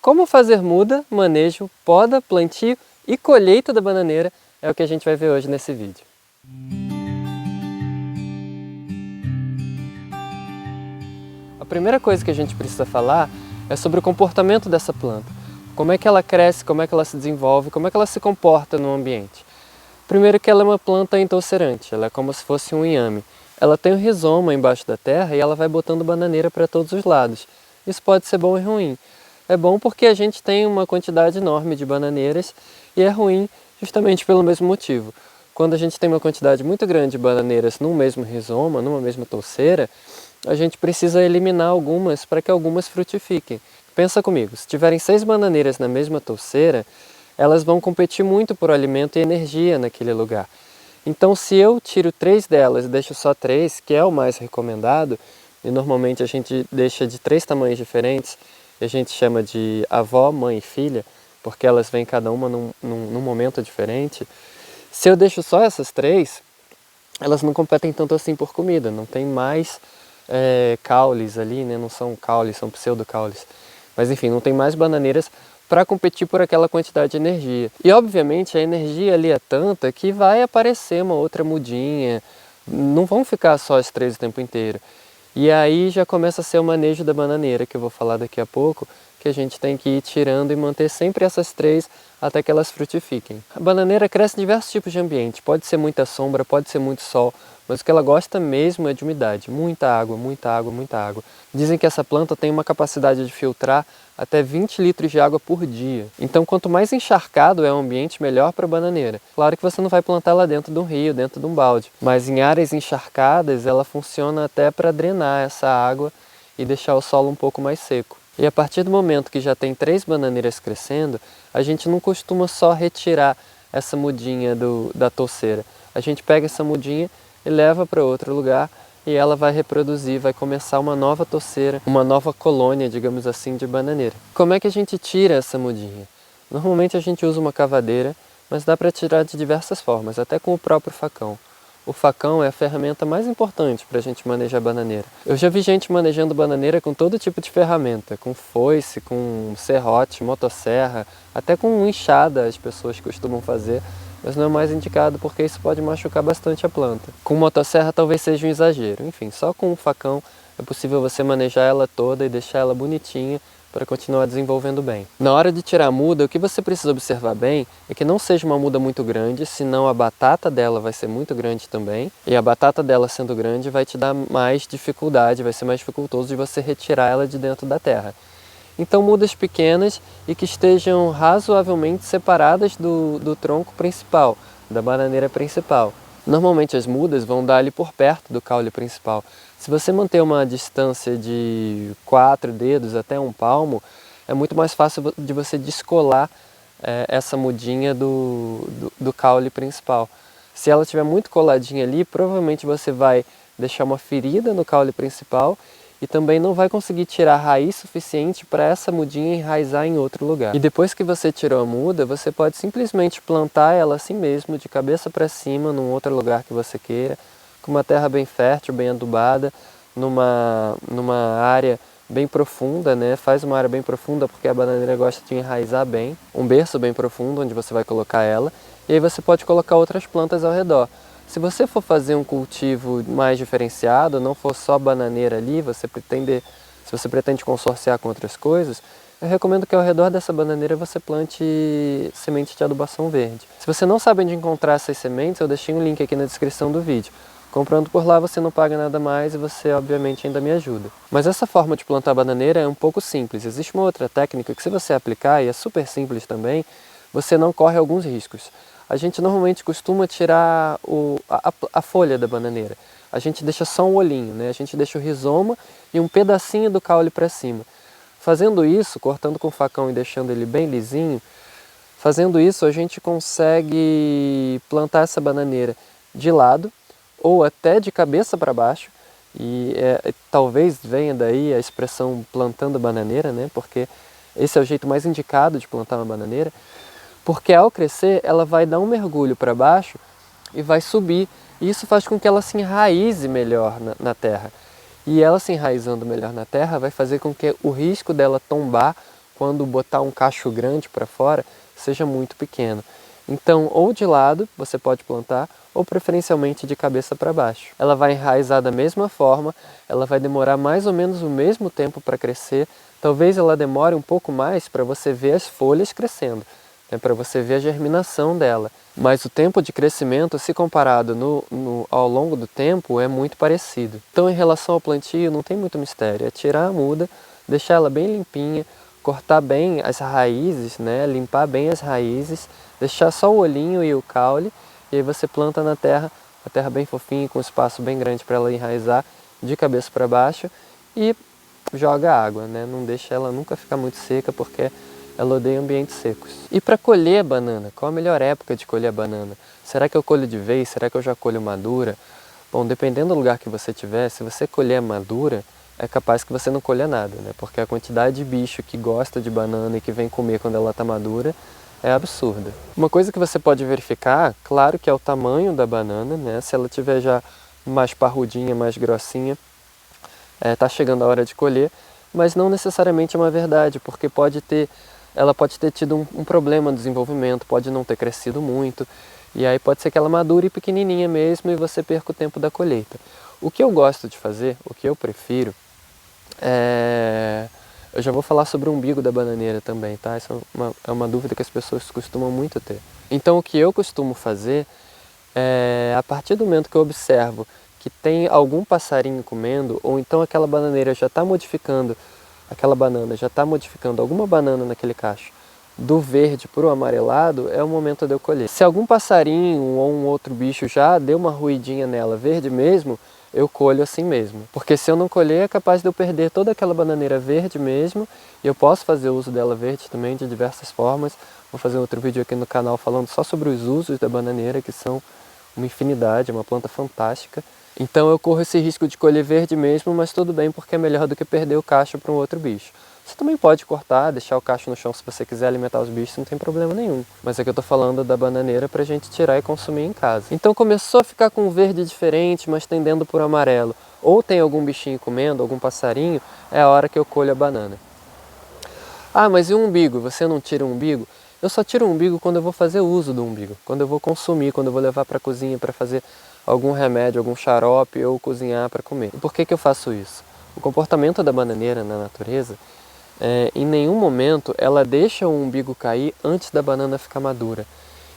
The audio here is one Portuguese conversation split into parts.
Como fazer muda, manejo, poda, plantio e colheita da bananeira é o que a gente vai ver hoje nesse vídeo. A primeira coisa que a gente precisa falar é sobre o comportamento dessa planta. Como é que ela cresce, como é que ela se desenvolve, como é que ela se comporta no ambiente. Primeiro que ela é uma planta entolcerante, ela é como se fosse um inhame. Ela tem um rizoma embaixo da terra e ela vai botando bananeira para todos os lados. Isso pode ser bom e ruim. É bom porque a gente tem uma quantidade enorme de bananeiras e é ruim justamente pelo mesmo motivo. Quando a gente tem uma quantidade muito grande de bananeiras num mesmo rizoma, numa mesma touceira, a gente precisa eliminar algumas para que algumas frutifiquem. Pensa comigo, se tiverem 6 bananeiras na mesma touceira, elas vão competir muito por alimento e energia naquele lugar. Então, se eu tiro 3 delas e deixo só 3, que é o mais recomendado, e normalmente a gente deixa de 3 tamanhos diferentes, a gente chama de avó, mãe e filha, porque elas vêm cada uma num momento diferente. Se eu deixo só essas 3, elas não competem tanto assim por comida, não tem mais caules ali, né? Não são caules, são pseudocaules. Mas enfim, não tem mais bananeiras para competir por aquela quantidade de energia. E obviamente a energia ali é tanta que vai aparecer uma outra mudinha, não vão ficar só as 3 o tempo inteiro. E aí já começa a ser o manejo da bananeira, que eu vou falar daqui a pouco, que a gente tem que ir tirando e manter sempre essas 3 até que elas frutifiquem. A bananeira cresce em diversos tipos de ambiente, pode ser muita sombra, pode ser muito sol, mas o que ela gosta mesmo é de umidade, muita água, muita água, muita água. Dizem que essa planta tem uma capacidade de filtrar até 20 litros de água por dia. Então, quanto mais encharcado é o ambiente, melhor para a bananeira. Claro que você não vai plantar lá dentro de um rio, dentro de um balde, mas em áreas encharcadas ela funciona até para drenar essa água e deixar o solo um pouco mais seco. E a partir do momento que já tem 3 bananeiras crescendo, a gente não costuma só retirar essa mudinha da touceira. A gente pega essa mudinha e leva para outro lugar e ela vai reproduzir, vai começar uma nova touceira, uma nova colônia, digamos assim, de bananeira. Como é que a gente tira essa mudinha? Normalmente a gente usa uma cavadeira, mas dá para tirar de diversas formas, até com o próprio facão. O facão é a ferramenta mais importante para a gente manejar bananeira. Eu já vi gente manejando bananeira com todo tipo de ferramenta, com foice, com serrote, motosserra, até com enxada as pessoas costumam fazer, mas não é mais indicado porque isso pode machucar bastante a planta. Com motosserra talvez seja um exagero. Enfim, só com o facão é possível você manejar ela toda e deixar ela bonitinha para continuar desenvolvendo bem. Na hora de tirar a muda, o que você precisa observar bem é que não seja uma muda muito grande, senão a batata dela vai ser muito grande também, e a batata dela sendo grande vai te dar mais dificuldade, vai ser mais dificultoso de você retirar ela de dentro da terra. Então mudas pequenas e que estejam razoavelmente separadas do tronco principal, da bananeira principal. Normalmente as mudas vão dar ali por perto do caule principal. Se você manter uma distância de 4 dedos até um palmo, é muito mais fácil de você descolar essa mudinha do caule principal. Se ela estiver muito coladinha ali, provavelmente você vai deixar uma ferida no caule principal e também não vai conseguir tirar raiz suficiente para essa mudinha enraizar em outro lugar. E depois que você tirou a muda, você pode simplesmente plantar ela assim mesmo, de cabeça para cima, num outro lugar que você queira, com uma terra bem fértil, bem adubada, numa área bem profunda, né? Faz uma área bem profunda porque a bananeira gosta de enraizar bem, um berço bem profundo onde você vai colocar ela, e aí você pode colocar outras plantas ao redor. Se você for fazer um cultivo mais diferenciado, não for só bananeira ali, se você pretende consorciar com outras coisas, eu recomendo que ao redor dessa bananeira você plante semente de adubação verde. Se você não sabe onde encontrar essas sementes, eu deixei um link aqui na descrição do vídeo. Comprando por lá você não paga nada mais e você obviamente ainda me ajuda. Mas essa forma de plantar bananeira é um pouco simples. Existe uma outra técnica que se você aplicar, e é super simples também, você não corre alguns riscos. A gente normalmente costuma tirar a folha da bananeira. A gente deixa só um olhinho, né? A gente deixa o rizoma e um pedacinho do caule para cima. Fazendo isso, cortando com o facão e deixando ele bem lisinho, fazendo isso a gente consegue plantar essa bananeira de lado ou até de cabeça para baixo. E talvez venha daí a expressão plantando bananeira, né? Porque esse é o jeito mais indicado de plantar uma bananeira. Porque ao crescer ela vai dar um mergulho para baixo e vai subir. E isso faz com que ela se enraize melhor na terra. E ela se enraizando melhor na terra vai fazer com que o risco dela tombar quando botar um cacho grande para fora, seja muito pequeno. Então, ou de lado você pode plantar, ou preferencialmente de cabeça para baixo. Ela vai enraizar da mesma forma, ela vai demorar mais ou menos o mesmo tempo para crescer. Talvez ela demore um pouco mais para você ver as folhas crescendo, né, para você ver a germinação dela. Mas o tempo de crescimento, se comparado ao longo do tempo, é muito parecido. Então, em relação ao plantio, não tem muito mistério. É tirar a muda, deixar ela bem limpinha, cortar bem as raízes, né, limpar bem as raízes, deixar só o olhinho e o caule, e aí você planta na terra, a terra bem fofinha, com um espaço bem grande para ela enraizar, de cabeça para baixo, e joga água, né? Não deixa ela nunca ficar muito seca, porque ela odeia ambientes secos. E para colher a banana, qual a melhor época de colher a banana? Será que eu colho de vez? Será que eu já colho madura? Bom, dependendo do lugar que você tiver, se você colher madura, é capaz que você não colha nada, né? Porque a quantidade de bicho que gosta de banana e que vem comer quando ela está madura é absurda. Uma coisa que você pode verificar, claro que é o tamanho da banana, né? Se ela tiver já mais parrudinha, mais grossinha, tá chegando a hora de colher, mas não necessariamente é uma verdade, porque ela pode ter tido um problema no desenvolvimento, pode não ter crescido muito, e aí pode ser que ela madure pequenininha mesmo e você perca o tempo da colheita. O que eu gosto de fazer, o que eu prefiro, eu já vou falar sobre o umbigo da bananeira também, tá? Isso é uma dúvida que as pessoas costumam muito ter. Então o que eu costumo fazer é, a partir do momento que eu observo que tem algum passarinho comendo, ou então aquela bananeira já está modificando, aquela banana já está modificando alguma banana naquele cacho, do verde para o amarelado, é o momento de eu colher. Se algum passarinho ou um outro bicho já deu uma ruidinha nela verde mesmo, eu colho assim mesmo. Porque se eu não colher, é capaz de eu perder toda aquela bananeira verde mesmo, e eu posso fazer uso dela verde também de diversas formas. Vou fazer outro vídeo aqui no canal falando só sobre os usos da bananeira, que são uma infinidade, é uma planta fantástica. Então eu corro esse risco de colher verde mesmo, mas tudo bem, porque é melhor do que perder o cacho para um outro bicho. Você também pode cortar, deixar o cacho no chão se você quiser alimentar os bichos, não tem problema nenhum. Mas aqui eu tô falando da bananeira pra gente tirar e consumir em casa. Então começou a ficar com um verde diferente, mas tendendo por amarelo, ou tem algum bichinho comendo, algum passarinho, é a hora que eu colho a banana. Ah, mas e o umbigo? Você não tira o umbigo? Eu só tiro o umbigo quando eu vou fazer uso do umbigo, quando eu vou consumir, quando eu vou levar para a cozinha para fazer algum remédio, algum xarope ou cozinhar para comer. E por que eu faço isso? O comportamento da bananeira na natureza, em nenhum momento ela deixa o umbigo cair antes da banana ficar madura.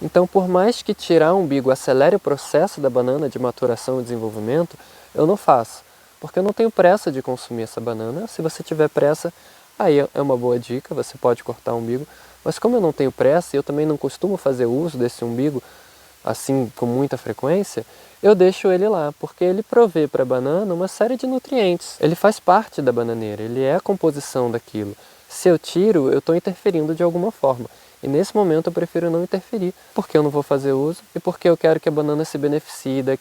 Então, por mais que tirar o umbigo acelere o processo da banana de maturação e desenvolvimento, eu não faço, porque eu não tenho pressa de consumir essa banana. Se você tiver pressa, aí é uma boa dica, você pode cortar o umbigo, mas como eu não tenho pressa e eu também não costumo fazer uso desse umbigo assim com muita frequência, eu deixo ele lá, porque ele provê para a banana uma série de nutrientes. Ele faz parte da bananeira, ele é a composição daquilo. Se eu tiro, eu estou interferindo de alguma forma. E nesse momento eu prefiro não interferir, porque eu não vou fazer uso e porque eu quero que a banana se beneficie da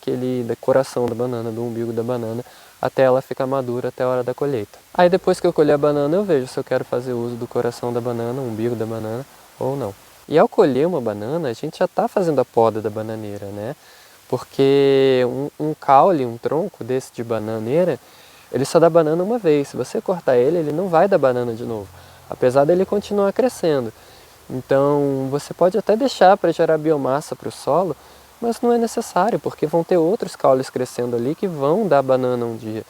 coração da banana, do umbigo da banana, até ela ficar madura, até a hora da colheita. Aí depois que eu colher a banana, eu vejo se eu quero fazer uso do coração da banana, umbigo da banana, ou não. E ao colher uma banana, a gente já está fazendo a poda da bananeira, né? Porque um caule, um tronco desse de bananeira, ele só dá banana uma vez. Se você cortar ele, ele não vai dar banana de novo, apesar dele continuar crescendo. Então, você pode até deixar para gerar biomassa para o solo, mas não é necessário, porque vão ter outros caules crescendo ali que vão dar banana um dia.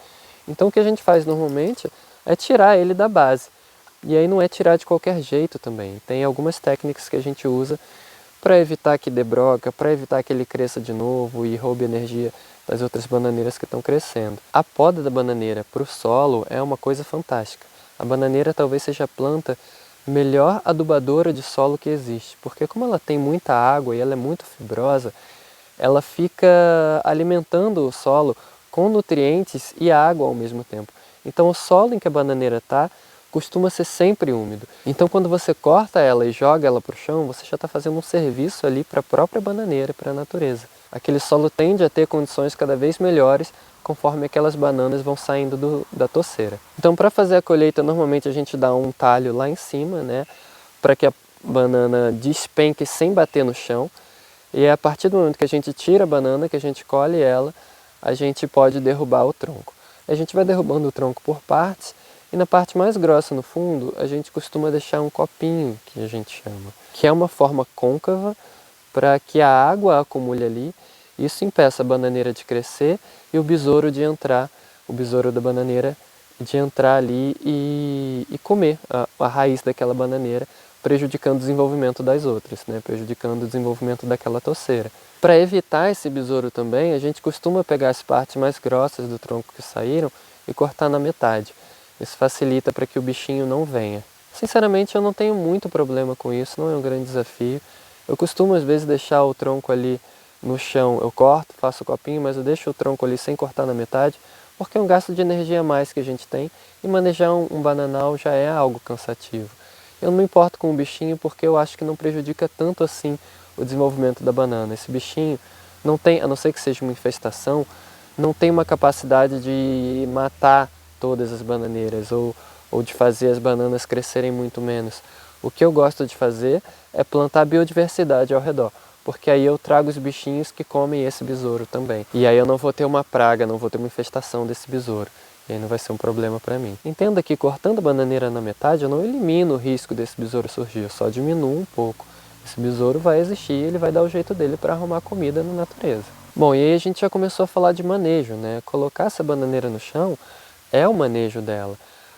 Então, o que a gente faz normalmente é tirar ele da base. E aí não é tirar de qualquer jeito também. Tem algumas técnicas que a gente usa para evitar que dê broca, para evitar que ele cresça de novo e roube energia das outras bananeiras que estão crescendo. A poda da bananeira para o solo é uma coisa fantástica. A bananeira talvez seja a planta melhor adubadora de solo que existe, porque como ela tem muita água e ela é muito fibrosa, ela fica alimentando o solo com nutrientes e água ao mesmo tempo. Então o solo em que a bananeira está costuma ser sempre úmido. Então quando você corta ela e joga ela para o chão, você já está fazendo um serviço ali para a própria bananeira, para a natureza. Aquele solo tende a ter condições cada vez melhores conforme aquelas bananas vão saindo da toceira. Então para fazer a colheita, normalmente a gente dá um talho lá em cima, né, para que a banana despenque sem bater no chão. E é a partir do momento que a gente tira a banana, que a gente colhe ela, a gente pode derrubar o tronco. A gente vai derrubando o tronco por partes, E na parte mais grossa, no fundo, a gente costuma deixar um copinho, que a gente chama, que é uma forma côncava para que a água acumule ali. Isso impeça a bananeira de crescer e o besouro de entrar, o besouro da bananeira de entrar ali e comer a raiz daquela bananeira, prejudicando o desenvolvimento das outras, né? Prejudicando o desenvolvimento daquela toceira. Para evitar esse besouro também, a gente costuma pegar as partes mais grossas do tronco que saíram e cortar na metade. Isso facilita para que o bichinho não venha. Sinceramente, eu não tenho muito problema com isso, não é um grande desafio. Eu costumo às vezes deixar o tronco ali no chão, eu corto, faço o copinho, mas eu deixo o tronco ali sem cortar na metade, porque é um gasto de energia a mais que a gente tem e manejar um bananal já é algo cansativo. Eu não me importo com o bichinho porque eu acho que não prejudica tanto assim o desenvolvimento da banana. Esse bichinho não tem, a não ser que seja uma infestação, não tem uma capacidade de matar todas as bananeiras ou de fazer as bananas crescerem muito menos. O que eu gosto de fazer é plantar biodiversidade ao redor, porque aí eu trago os bichinhos que comem esse besouro também. E aí eu não vou ter uma praga, não vou ter uma infestação desse besouro. E aí não vai ser um problema para mim. Entenda que cortando a bananeira na metade, eu não elimino o risco desse besouro surgir, eu só diminuo um pouco. Esse besouro vai existir e ele vai dar o jeito dele para arrumar comida na natureza. Bom, e aí a gente já começou a falar de manejo, né? Colocar essa bananeira no chão é o manejo dela.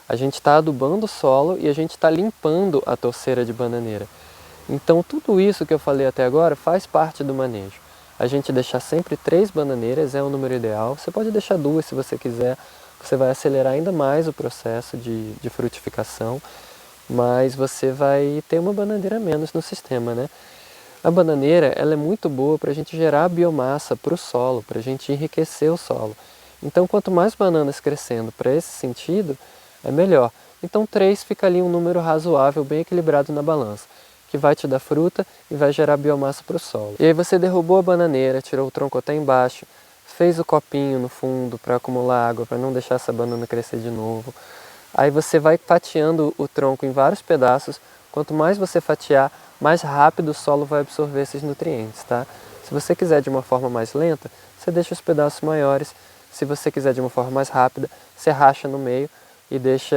A gente está adubando o solo e a gente está limpando a torceira de bananeira. Então tudo isso que eu falei até agora faz parte do manejo. A gente deixar sempre 3 bananeiras é o número ideal. Você pode deixar 2 se você quiser. Você vai acelerar ainda mais o processo de frutificação, mas você vai ter uma bananeira menos no sistema, né? A bananeira ela é muito boa para a gente gerar biomassa para o solo, para a gente enriquecer o solo. Então quanto mais bananas crescendo para esse sentido, é melhor. Então 3 fica ali um número razoável, bem equilibrado na balança, que vai te dar fruta e vai gerar biomassa para o solo. E aí você derrubou a bananeira, tirou o tronco até embaixo, fez o copinho no fundo para acumular água, para não deixar essa banana crescer de novo. Aí você vai fatiando o tronco em vários pedaços. Quanto mais você fatiar, mais rápido o solo vai absorver esses nutrientes, tá? Se você quiser de uma forma mais lenta, você deixa os pedaços maiores. Se você quiser de uma forma mais rápida, você racha no meio e deixa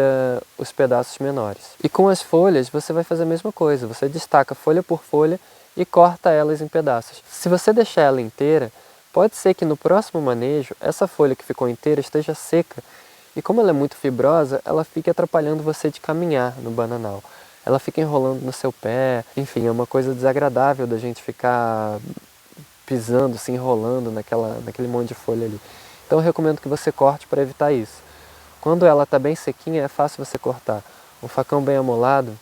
os pedaços menores. E com as folhas você vai fazer a mesma coisa. Você destaca folha por folha e corta elas em pedaços. Se você deixar ela inteira, pode ser que no próximo manejo, essa folha que ficou inteira esteja seca e como ela é muito fibrosa, ela fica atrapalhando você de caminhar no bananal. Ela fica enrolando no seu pé, enfim, é uma coisa desagradável da gente ficar pisando, se enrolando naquele monte de folha ali. Então eu recomendo que você corte para evitar isso. Quando ela está bem sequinha, é fácil você cortar. Um facão bem amolado,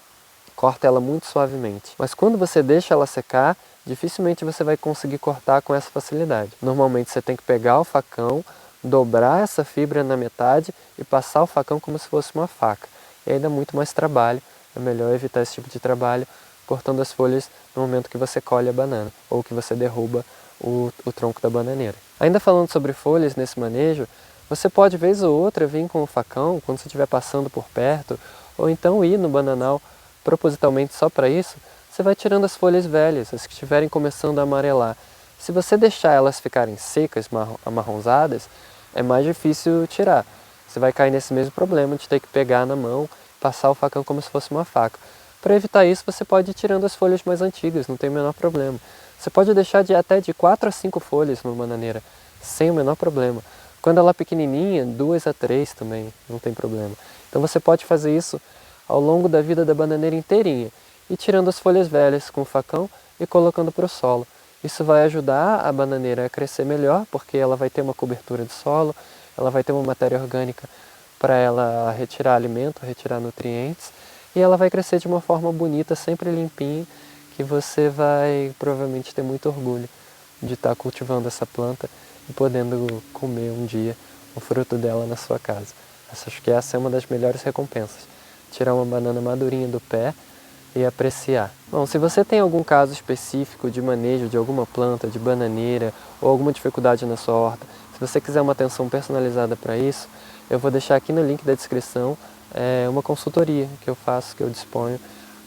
corta ela muito suavemente. Mas quando você deixa ela secar, dificilmente você vai conseguir cortar com essa facilidade. Normalmente você tem que pegar o facão, dobrar essa fibra na metade e passar o facão como se fosse uma faca. E aí dá muito mais trabalho. É melhor evitar esse tipo de trabalho cortando as folhas no momento que você colhe a banana ou que você derruba o tronco da bananeira. Ainda falando sobre folhas nesse manejo, você pode vez ou outra vir com o facão quando você estiver passando por perto ou então ir no bananal propositalmente só para isso. Você vai tirando as folhas velhas, as que estiverem começando a amarelar. Se você deixar elas ficarem secas, amarronzadas, é mais difícil tirar. Você vai cair nesse mesmo problema de ter que pegar na mão, passar o facão como se fosse uma faca. Para evitar isso, você pode ir tirando as folhas mais antigas, não tem o menor problema. Você pode deixar até de 4 a 5 folhas numa bananeira, sem o menor problema. Quando ela é pequenininha, 2 a 3 também, não tem problema. Então você pode fazer isso ao longo da vida da bananeira inteirinha, e tirando as folhas velhas com o facão e colocando para o solo. Isso vai ajudar a bananeira a crescer melhor, porque ela vai ter uma cobertura de solo, ela vai ter uma matéria orgânica para ela retirar alimento, retirar nutrientes, e ela vai crescer de uma forma bonita, sempre limpinha, que você vai provavelmente ter muito orgulho de estar cultivando essa planta e podendo comer um dia o fruto dela na sua casa. Acho que essa é uma das melhores recompensas, tirar uma banana madurinha do pé e apreciar. Bom, se você tem algum caso específico de manejo de alguma planta, de bananeira, ou alguma dificuldade na sua horta, se você quiser uma atenção personalizada para isso, eu vou deixar aqui no link da descrição uma consultoria que eu faço, que eu disponho.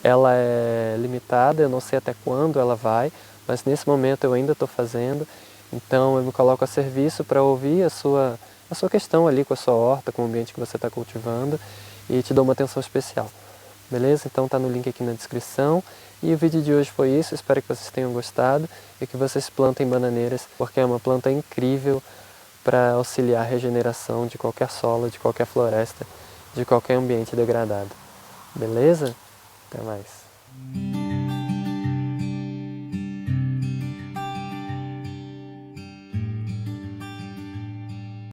Ela é limitada, eu não sei até quando ela vai, mas nesse momento eu ainda estou fazendo, então eu me coloco a serviço para ouvir a sua questão ali com a sua horta, com o ambiente que você está cultivando, e te dou uma atenção especial. Beleza? Então tá no link aqui na descrição. E o vídeo de hoje foi isso, espero que vocês tenham gostado e que vocês plantem bananeiras, porque é uma planta incrível para auxiliar a regeneração de qualquer solo, de qualquer floresta, de qualquer ambiente degradado. Beleza? Até mais.